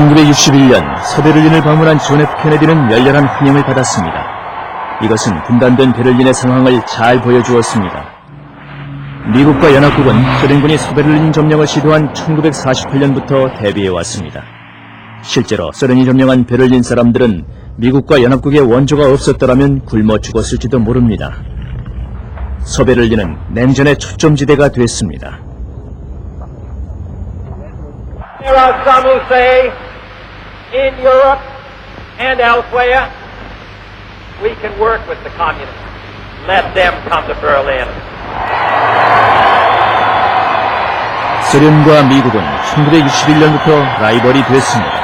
1961년 서베를린을 방문한 존 F 케네디는 열렬한 환영을 받았습니다. 이것은 분단된 베를린의 상황을 잘 보여주었습니다. 미국과 연합국은 소련군이 서베를린 점령을 시도한 1948년부터 대비해왔습니다. 실제로 소련이 점령한 베를린 사람들은 미국과 연합국의 원조가 없었더라면 굶어 죽었을지도 모릅니다. 서베를린은 냉전의 초점지대가 됐습니다. There are some who say, in Europe and elsewhere, we can work with the communists. Let them come to Berlin. 소련과 미국은 1961년부터 라이벌이 됐습니다.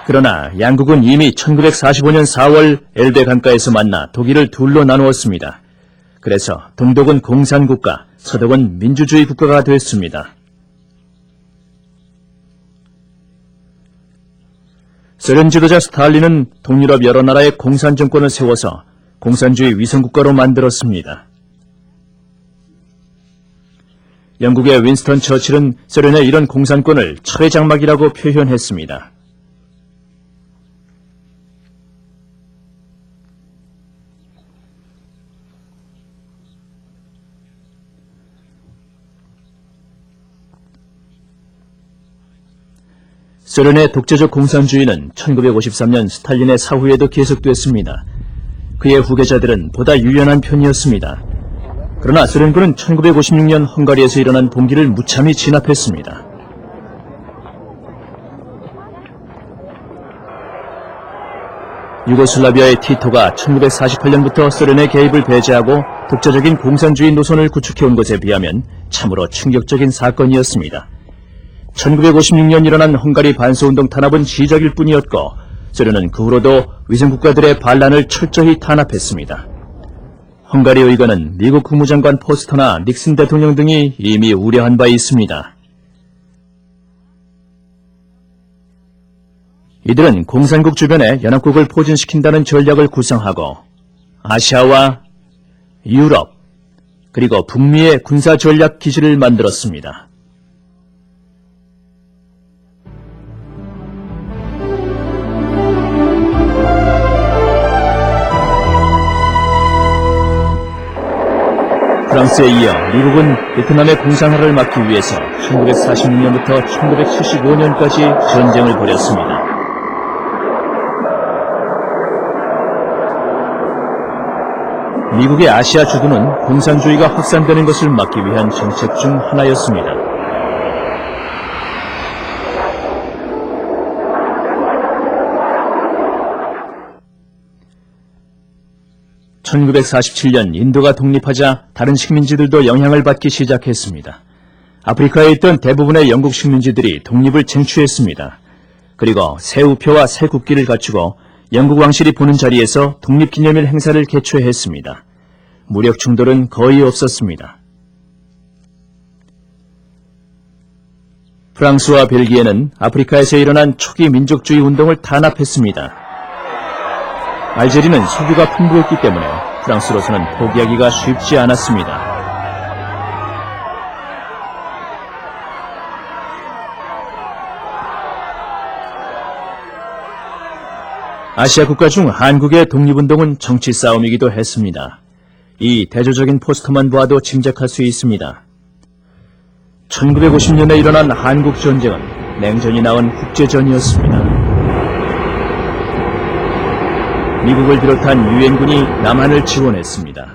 그러나 양국은 이미 1945년 4월 엘베 강가에서 만나 독일을 둘로 나누었습니다. 그래서 동독은 공산국가, 서독은 민주주의 국가가 됐습니다. 소련 지도자 스탈린은 동유럽 여러 나라의 공산 정권을 세워서 공산주의 위성국가로 만들었습니다. 영국의 윈스턴 처칠은 소련의 이런 공산권을 철의 장막이라고 표현했습니다. 소련의 독재적 공산주의는 1953년 스탈린의 사후에도 계속됐습니다. 그의 후계자들은 보다 유연한 편이었습니다. 그러나 소련군은 1956년 헝가리에서 일어난 봉기를 무참히 진압했습니다. 유고슬라비아의 티토가 1948년부터 소련의 개입을 배제하고 독자적인 공산주의 노선을 구축해온 것에 비하면 참으로 충격적인 사건이었습니다. 1956년 일어난 헝가리 반소운동 탄압은 시작일 뿐이었고 소련은 그 후로도 위성국가들의 반란을 철저히 탄압했습니다. 헝가리 의관은 미국 국무장관 포스터나 닉슨 대통령 등이 이미 우려한 바 있습니다. 이들은 공산국 주변에 연합국을 포진시킨다는 전략을 구상하고 아시아와 유럽 그리고 북미의 군사 전략 기지를 만들었습니다. 프랑스에 이어 미국은 베트남의 공산화를 막기 위해서 1946년부터 1975년까지 전쟁을 벌였습니다. 미국의 아시아 주도는 공산주의가 확산되는 것을 막기 위한 정책 중 하나였습니다. 1947년 인도가 독립하자 다른 식민지들도 영향을 받기 시작했습니다. 아프리카에 있던 대부분의 영국 식민지들이 독립을 쟁취했습니다. 그리고 새 우표와 새 국기를 갖추고 영국 왕실이 보는 자리에서 독립기념일 행사를 개최했습니다. 무력 충돌은 거의 없었습니다. 프랑스와 벨기에는 아프리카에서 일어난 초기 민족주의 운동을 탄압했습니다. 알제리는 석유가 풍부했기 때문에 프랑스로서는 포기하기가 쉽지 않았습니다. 아시아 국가 중 한국의 독립운동은 정치 싸움이기도 했습니다. 이 대조적인 포스터만 보아도 짐작할 수 있습니다. 1950년에 일어난 한국전쟁은 냉전이 낳은 국제전이었습니다. 미국을 비롯한 유엔군이 남한을 지원했습니다.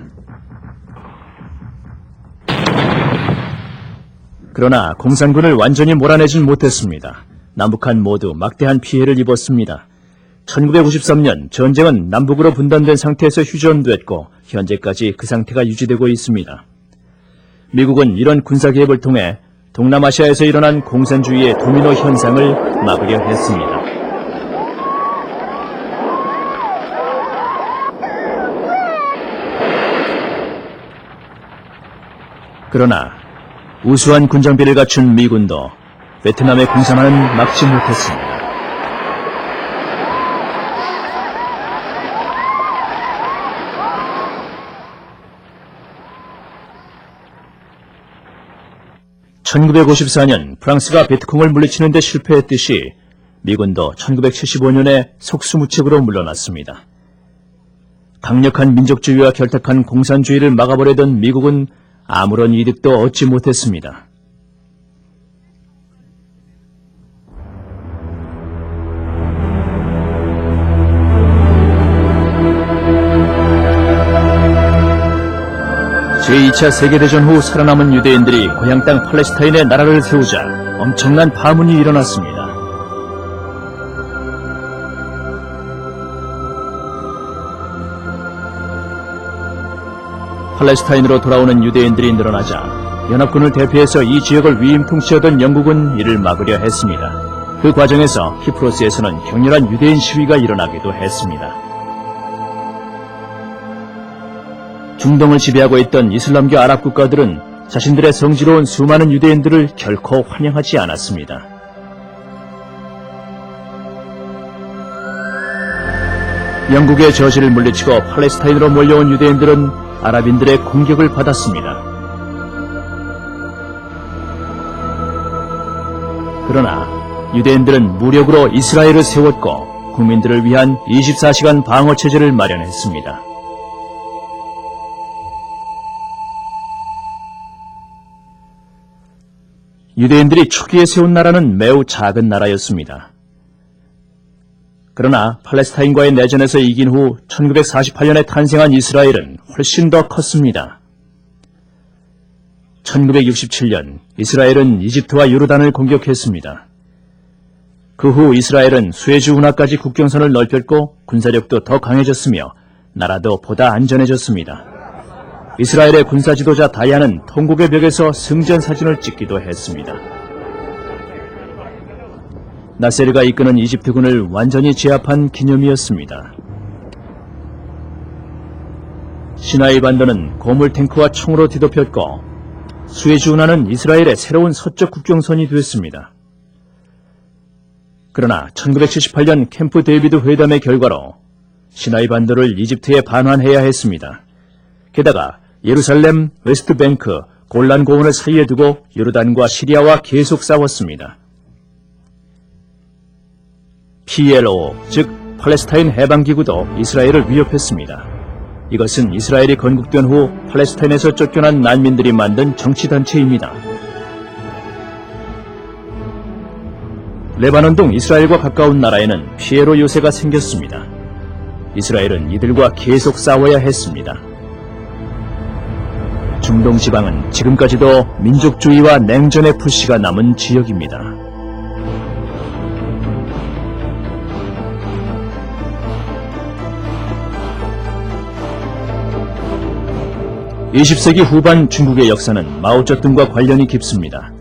그러나 공산군을 완전히 몰아내진 못했습니다. 남북한 모두 막대한 피해를 입었습니다. 1953년 전쟁은 남북으로 분단된 상태에서 휴전됐고 현재까지 그 상태가 유지되고 있습니다. 미국은 이런 군사개입을 통해 동남아시아에서 일어난 공산주의의 도미노 현상을 막으려 했습니다. 그러나 우수한 군장비를 갖춘 미군도 베트남의 공산화는 막지 못했습니다. 1954년 프랑스가 베트콩을 물리치는 데 실패했듯이 미군도 1975년에 속수무책으로 물러났습니다. 강력한 민족주의와 결탁한 공산주의를 막아보려던 미국은 아무런 이득도 얻지 못했습니다. 제2차 세계대전 후 살아남은 유대인들이 고향 땅 팔레스타인에 나라를 세우자 엄청난 파문이 일어났습니다. 팔레스타인으로 돌아오는 유대인들이 늘어나자 연합군을 대표해서 이 지역을 위임 통치하던 영국은 이를 막으려 했습니다. 그 과정에서 키프로스에서는 격렬한 유대인 시위가 일어나기도 했습니다. 중동을 지배하고 있던 이슬람교 아랍 국가들은 자신들의 성지로 온 수많은 유대인들을 결코 환영하지 않았습니다. 영국의 저지를 물리치고 팔레스타인으로 몰려온 유대인들은 아랍인들의 공격을 받았습니다. 그러나 유대인들은 무력으로 이스라엘을 세웠고 국민들을 위한 24시간 방어체제를 마련했습니다. 유대인들이 초기에 세운 나라는 매우 작은 나라였습니다. 그러나 팔레스타인과의 내전에서 이긴 후 1948년에 탄생한 이스라엘은 훨씬 더 컸습니다. 1967년 이스라엘은 이집트와 요르단을 공격했습니다. 그 후 이스라엘은 수에즈 운하까지 국경선을 넓혔고 군사력도 더 강해졌으며 나라도 보다 안전해졌습니다. 이스라엘의 군사 지도자 다야는 통곡의 벽에서 승전 사진을 찍기도 했습니다. 나세르가 이끄는 이집트군을 완전히 제압한 기념이었습니다. 시나이 반도는 고물 탱크와 총으로 뒤덮였고 수에즈 운하는 이스라엘의 새로운 서쪽 국경선이 됐습니다. 그러나 1978년 캠프 데이비드 회담의 결과로 시나이 반도를 이집트에 반환해야 했습니다. 게다가 예루살렘, 웨스트뱅크, 골란 고원을 사이에 두고 요르단과 시리아와 계속 싸웠습니다. PLO, 즉 팔레스타인 해방기구도 이스라엘을 위협했습니다. 이것은 이스라엘이 건국된 후 팔레스타인에서 쫓겨난 난민들이 만든 정치단체입니다. 레바논 등 이스라엘과 가까운 나라에는 피에로 요새가 생겼습니다. 이스라엘은 이들과 계속 싸워야 했습니다. 중동 지방은 지금까지도 민족주의와 냉전의 불씨가 남은 지역입니다. 20세기 후반 중국의 역사는 마오쩌둥과 관련이 깊습니다.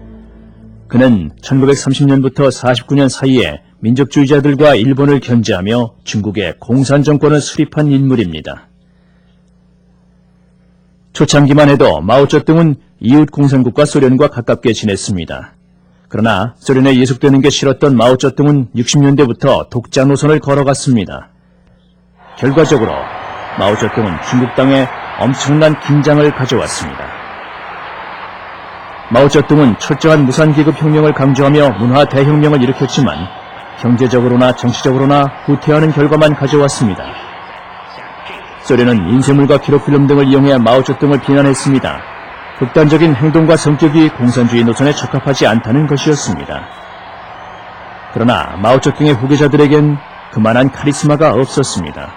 그는 1930년부터 49년 사이에 민족주의자들과 일본을 견제하며 중국의 공산정권을 수립한 인물입니다. 초창기만 해도 마오쩌둥은 이웃 공산국가 소련과 가깝게 지냈습니다. 그러나 소련에 예속되는 게 싫었던 마오쩌둥은 60년대부터 독자 노선을 걸어갔습니다. 결과적으로 마오쩌둥은 중국 땅에 엄청난 긴장을 가져왔습니다. 마오쩌둥은 철저한 무산계급 혁명을 강조하며 문화 대혁명을 일으켰지만 경제적으로나 정치적으로나 후퇴하는 결과만 가져왔습니다. 소련은 인쇄물과 기록필름 등을 이용해 마오쩌둥을 비난했습니다. 극단적인 행동과 성격이 공산주의 노선에 적합하지 않다는 것이었습니다. 그러나 마오쩌둥의 후계자들에겐 그만한 카리스마가 없었습니다.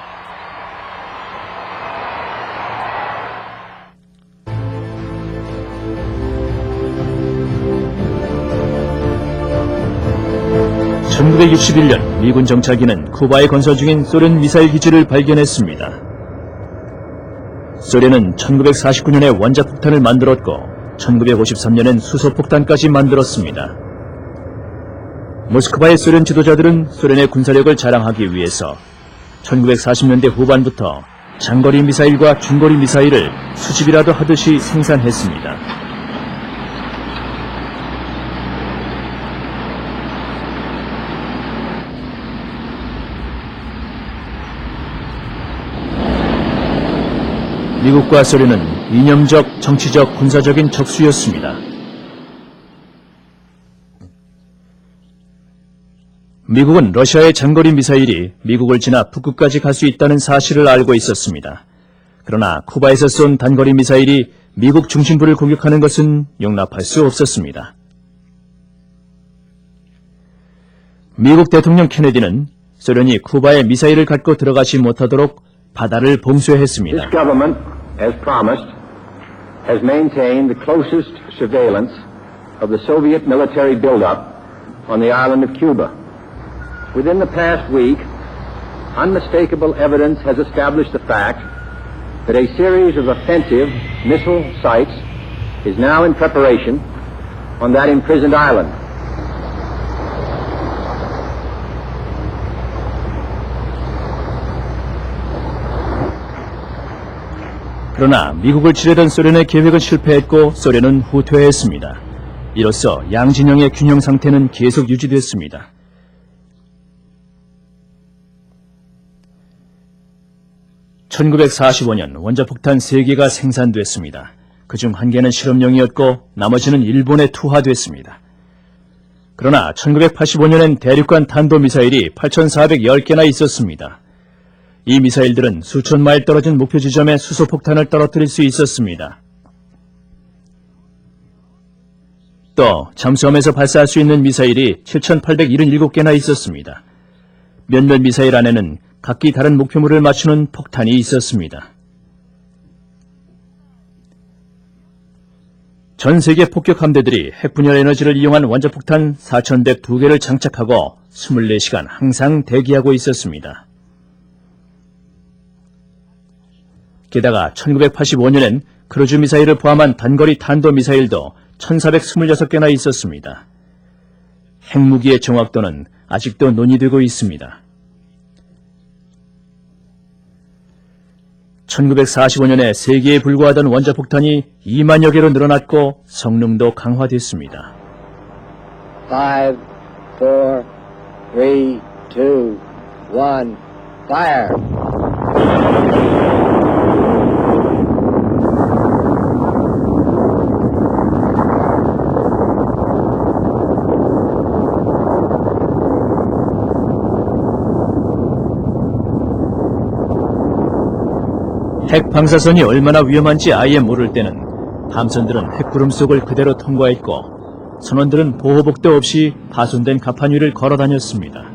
(1961년) 미군 정찰기는 쿠바에 건설 중인 소련 미사일 기지를 발견했습니다. 소련은 1949년에 원자폭탄을 만들었고 1953년엔 수소폭탄까지 만들었습니다. 모스크바의 소련 지도자들은 소련의 군사력을 자랑하기 위해서 1940년대 후반부터 장거리 미사일과 중거리 미사일을 수집이라도 하듯이 생산했습니다. 미국과 소련은 이념적, 정치적, 군사적인 적수였습니다. 미국은 러시아의 장거리 미사일이 미국을 지나 북극까지 갈 수 있다는 사실을 알고 있었습니다. 그러나 쿠바에서 쏜 단거리 미사일이 미국 중심부를 공격하는 것은 용납할 수 없었습니다. 미국 대통령 케네디는 소련이 쿠바에 미사일을 갖고 들어가지 못하도록 바다를 봉쇄했습니다. This government, as promised, has maintained the closest surveillance of the Soviet military buildup on the island of Cuba. Within the past week, unmistakable evidence has established the fact that a series of offensive missile sites is now in preparation on that imprisoned island. 그러나 미국을 치려던 소련의 계획은 실패했고 소련은 후퇴했습니다. 이로써 양진영의 균형 상태는 계속 유지됐습니다. (1945년) 원자폭탄 3개가 생산됐습니다. 그중 1개는 실험용이었고 나머지는 일본에 투하됐습니다. 그러나 1985년엔 대륙간 탄도미사일이 8,410개나 있었습니다. 이 미사일들은 수천 마일 떨어진 목표 지점에 수소폭탄을 떨어뜨릴 수 있었습니다. 또 잠수함에서 발사할 수 있는 미사일이 7,877개나 있었습니다. 몇몇 미사일 안에는 각기 다른 목표물을 맞추는 폭탄이 있었습니다. 전 세계 폭격 함대들이 핵분열 에너지를 이용한 원자폭탄 4,102개를 장착하고 24시간 항상 대기하고 있었습니다. 게다가 1985년엔 크루즈 미사일을 포함한 단거리 탄도미사일도 1,426개나 있었습니다. 핵무기의 정확도는 아직도 논의되고 있습니다. 1945년에 3개에 불과하던 원자폭탄이 2만여 개로 늘어났고 성능도 강화됐습니다. 5, 4, 3, 2, 1, fire! 핵 방사선이 얼마나 위험한지 아예 모를 때는 함선들은 핵구름 속을 그대로 통과했고 선원들은 보호복도 없이 파손된 갑판 위를 걸어 다녔습니다.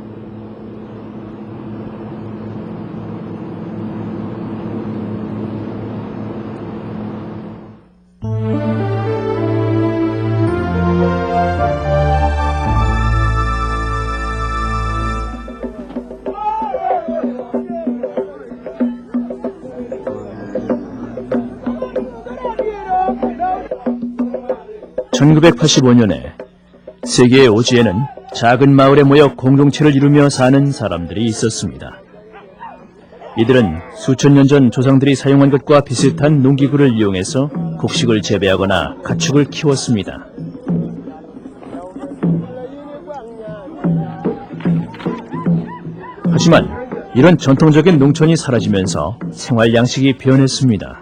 (1985년에) 세계의 오지에는 작은 마을에 모여 공동체를 이루며 사는 사람들이 있었습니다. 이들은 수천 년 전 조상들이 사용한 것과 비슷한 농기구를 이용해서 곡식을 재배하거나 가축을 키웠습니다. 하지만 이런 전통적인 농촌이 사라지면서 생활 양식이 변했습니다.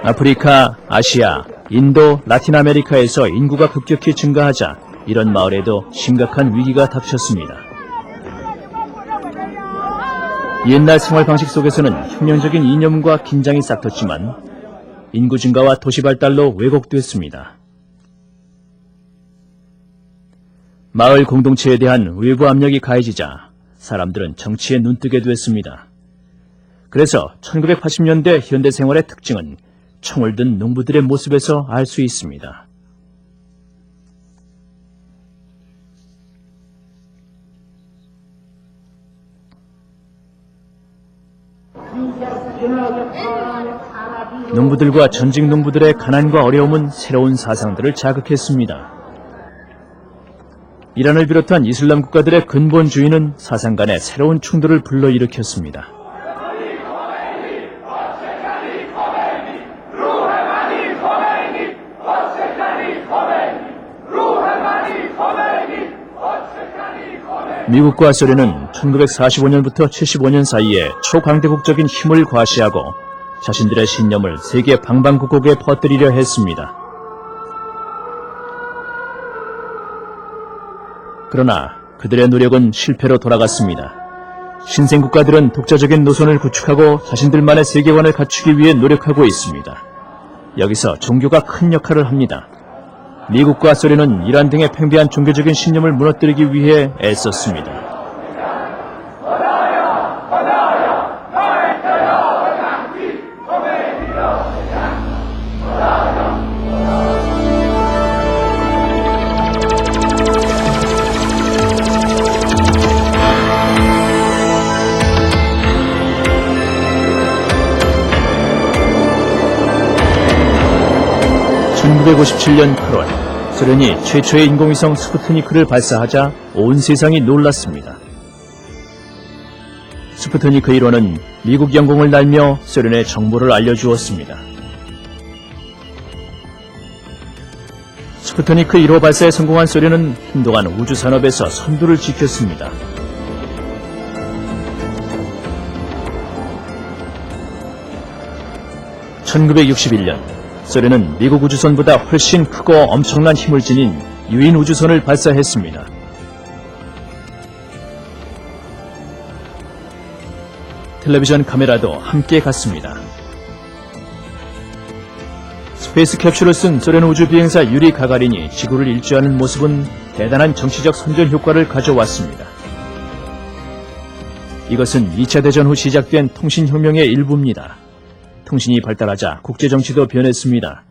아프리카, 아시아, 인도, 라틴 아메리카에서 인구가 급격히 증가하자 이런 마을에도 심각한 위기가 닥쳤습니다. 옛날 생활 방식 속에서는 혁명적인 이념과 긴장이 싹텄지만 인구 증가와 도시 발달로 왜곡됐습니다. 마을 공동체에 대한 외부 압력이 가해지자 사람들은 정치에 눈뜨게 됐습니다. 그래서 1980년대 현대 생활의 특징은 총을 든 농부들의 모습에서 알 수 있습니다. 농부들과 전직 농부들의 가난과 어려움은 새로운 사상들을 자극했습니다. 이란을 비롯한 이슬람 국가들의 근본주의는 사상 간의 새로운 충돌을 불러일으켰습니다. 미국과 소련은 1945년부터 75년 사이에 초강대국적인 힘을 과시하고 자신들의 신념을 세계 방방곡곡에 퍼뜨리려 했습니다. 그러나 그들의 노력은 실패로 돌아갔습니다. 신생국가들은 독자적인 노선을 구축하고 자신들만의 세계관을 갖추기 위해 노력하고 있습니다. 여기서 종교가 큰 역할을 합니다. 미국과 소련은 이란 등의 팽배한 종교적인 신념을 무너뜨리기 위해 애썼습니다. (1957년 8월) 소련이 최초의 인공위성 스푸트니크를 발사하자 온 세상이 놀랐습니다. 스푸트니크 1호는 미국 영공을 날며 소련에 정보를 알려주었습니다. 스푸트니크 1호 발사에 성공한 소련은 한동안 우주산업에서 선두를 지켰습니다. (1961년) 소련은 미국 우주선보다 훨씬 크고 엄청난 힘을 지닌 유인 우주선을 발사했습니다. 텔레비전 카메라도 함께 갔습니다. 스페이스 캡슐을 쓴 소련 우주 비행사 유리 가가린이 지구를 일주하는 모습은 대단한 정치적 선전 효과를 가져왔습니다. 이것은 2차 대전 후 시작된 통신혁명의 일부입니다. 통신이 발달하자 국제정치도 변했습니다.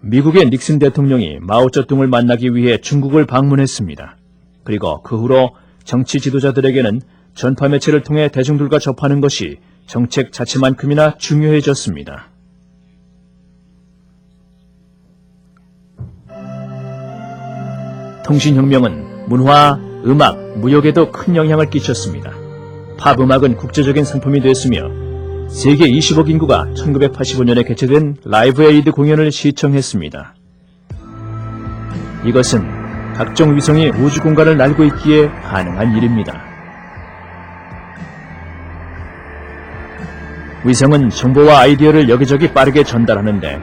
미국의 닉슨 대통령이 마오쩌둥을 만나기 위해 중국을 방문했습니다. 그리고 그 후로 정치 지도자들에게는 전파 매체를 통해 대중들과 접하는 것이 정책 자체만큼이나 중요해졌습니다. 통신혁명은 문화, 음악, 무역에도 큰 영향을 끼쳤습니다. 팝 음악은 국제적인 상품이 됐으며 세계 20억 인구가 1985년에 개최된 라이브 에이드 공연을 시청했습니다. 이것은 각종 위성이 우주 공간을 날고 있기에 가능한 일입니다. 위성은 정보와 아이디어를 여기저기 빠르게 전달하는데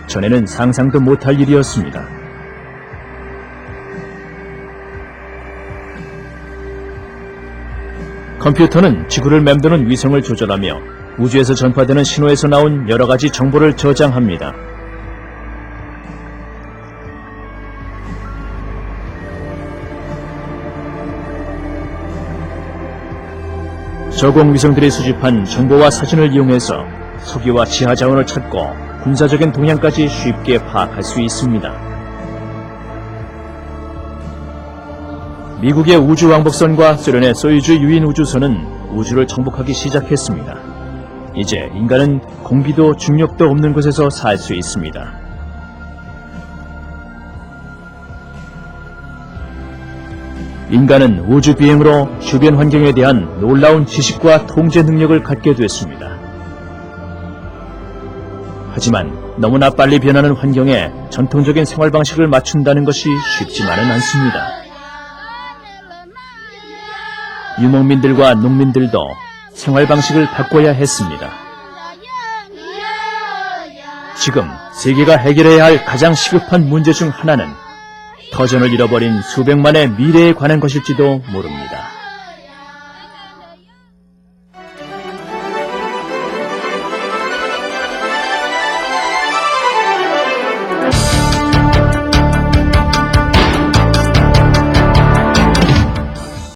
전에는 상상도 못할 일이었습니다. 컴퓨터는 지구를 맴도는 위성을 조절하며 우주에서 전파되는 신호에서 나온 여러 가지 정보를 저장합니다. 저공 위성들이 수집한 정보와 사진을 이용해서 석유와 지하 자원을 찾고 군사적인 동향까지 쉽게 파악할 수 있습니다. 미국의 우주왕복선과 소련의 소유주 유인 우주선은 우주를 정복하기 시작했습니다. 이제 인간은 공기도 중력도 없는 곳에서 살 수 있습니다. 인간은 우주 비행으로 주변 환경에 대한 놀라운 지식과 통제 능력을 갖게 됐습니다. 하지만 너무나 빨리 변하는 환경에 전통적인 생활 방식을 맞춘다는 것이 쉽지만은 않습니다. 유목민들과 농민들도 생활 방식을 바꿔야 했습니다. 지금 세계가 해결해야 할 가장 시급한 문제 중 하나는 터전을 잃어버린 수백만의 미래에 관한 것일지도 모릅니다.